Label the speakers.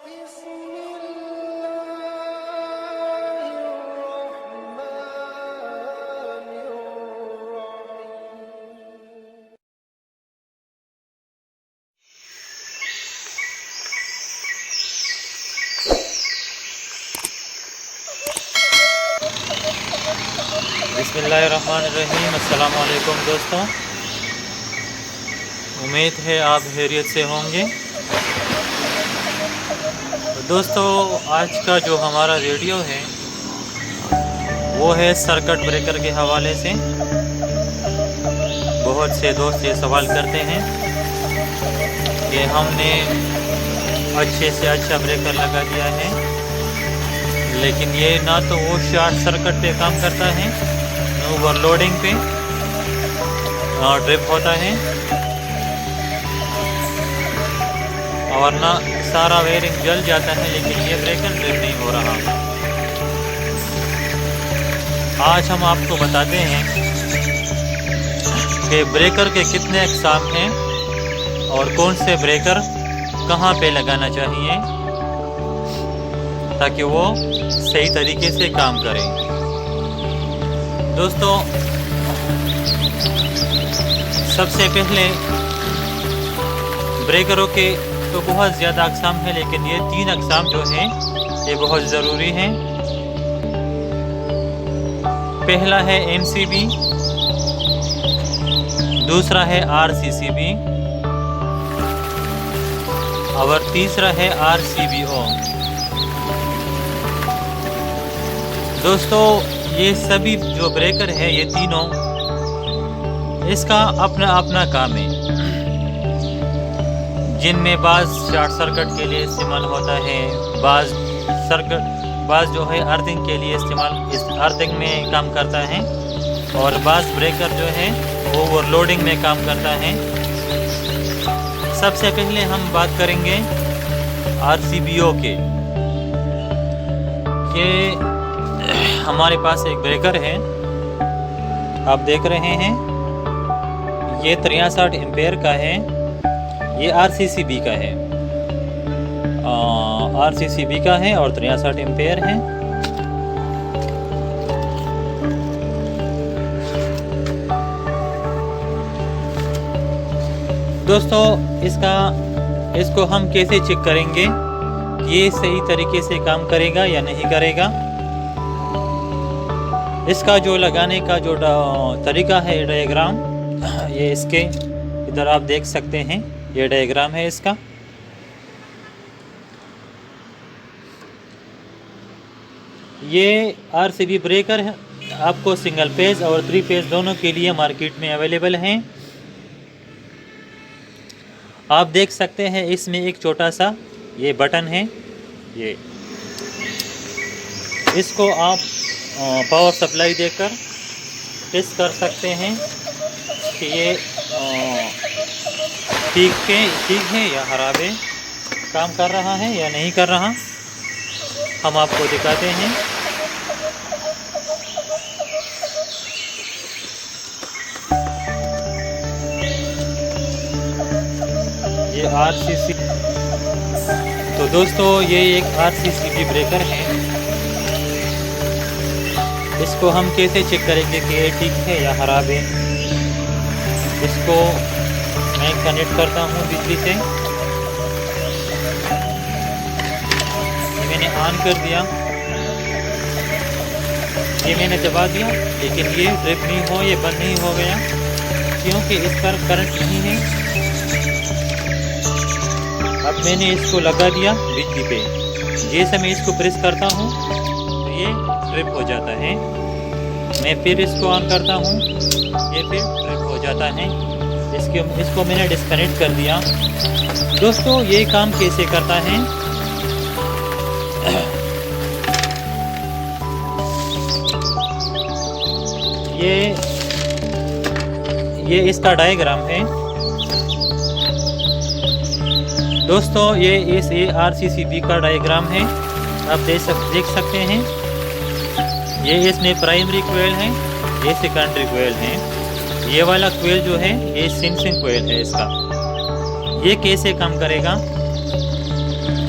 Speaker 1: बिस्मिल्लाहिर्रहमानिर्रहीम। अस्सलाम वालेकुम दोस्तों, उम्मीद है आप खैरियत से होंगे। दोस्तों, आज का जो हमारा वीडियो है वो है सर्किट ब्रेकर के हवाले से। बहुत से दोस्त ये सवाल करते हैं कि हमने अच्छे से अच्छा ब्रेकर लगा दिया है, लेकिन ये ना तो वो शॉर्ट सर्किट पे काम करता है, ओवरलोडिंग पे ट्रिप होता है, और ना सारा वायरिंग जल जाता है, लेकिन ये ब्रेकर ट्रिप नहीं हो रहा। आज हम आपको बताते हैं कि ब्रेकर के कितने अक़साम हैं और कौन से ब्रेकर कहाँ पे लगाना चाहिए ताकि वो सही तरीके से काम करें। दोस्तों, सबसे पहले ब्रेकरों के तो बहुत ज़्यादा अक़साम हैं, लेकिन ये 3 अक़साम जो हैं ये बहुत ज़रूरी हैं। पहला है MCB, दूसरा है RCCB और तीसरा है RCBO। दोस्तों, ये सभी जो ब्रेकर है ये तीनों, इसका अपना अपना काम है, जिनमें बाज़ शॉर्ट सर्किट के लिए इस्तेमाल होता है, बाज़ जो है अर्थिंग के लिए अर्थिंग में काम करता है, और बाज़ ब्रेकर जो है ओवरलोडिंग में काम करता है। सबसे पहले हम बात करेंगे RCBO के। हमारे पास एक ब्रेकर है, आप देख रहे हैं, ये 63 एम्पेयर का है, ये RCCB का है, RCCB का है और 63 एम्पेयर है। दोस्तों, इसको हम कैसे चेक करेंगे ये सही तरीके से काम करेगा या नहीं करेगा। इसका जो लगाने का जो तरीका है, डायग्राम, ये इसके इधर आप देख सकते हैं, ये डायग्राम है इसका। ये RCB ब्रेकर है, आपको सिंगल पेज और 3 पेज दोनों के लिए मार्केट में अवेलेबल हैं। आप देख सकते हैं इसमें एक छोटा सा ये बटन है, ये इसको आप पावर सप्लाई देकर टेस्ट कर सकते हैं कि ये ठीक है या खराब है, काम कर रहा है या नहीं कर रहा। हम आपको दिखाते हैं। ये RCC, तो दोस्तों ये एक RCCB ब्रेकर है। इसको हम कैसे चेक करेंगे कि ये ठीक है या ख़राब है। इसको मैं कनेक्ट करता हूँ बिजली से, मैंने ऑन कर दिया, ये मैंने दबा दिया, लेकिन ये ट्रिप नहीं हो, ये बंद नहीं हो गया क्योंकि इस पर करंट नहीं है। अब मैंने इसको लगा दिया बिजली पे, जैसे मैं इसको प्रेस करता हूँ तो ये ट्रिप हो जाता है। मैं फिर इसको ऑन करता हूँ, ये फिर ट्रिप हो जाता है। इसको मैंने डिस्कनेक्ट कर दिया। दोस्तों, ये काम कैसे करता है, ये इसका डायग्राम है। दोस्तों, ये RCCB का डायग्राम है, आप देख सकते हैं। ये इसमें प्राइमरी कोयल है, ये सेकेंडरी कोयल है। ये वाला कोयल जो है ये सेंसिंग कोयल है इसका। ये कैसे काम करेगा,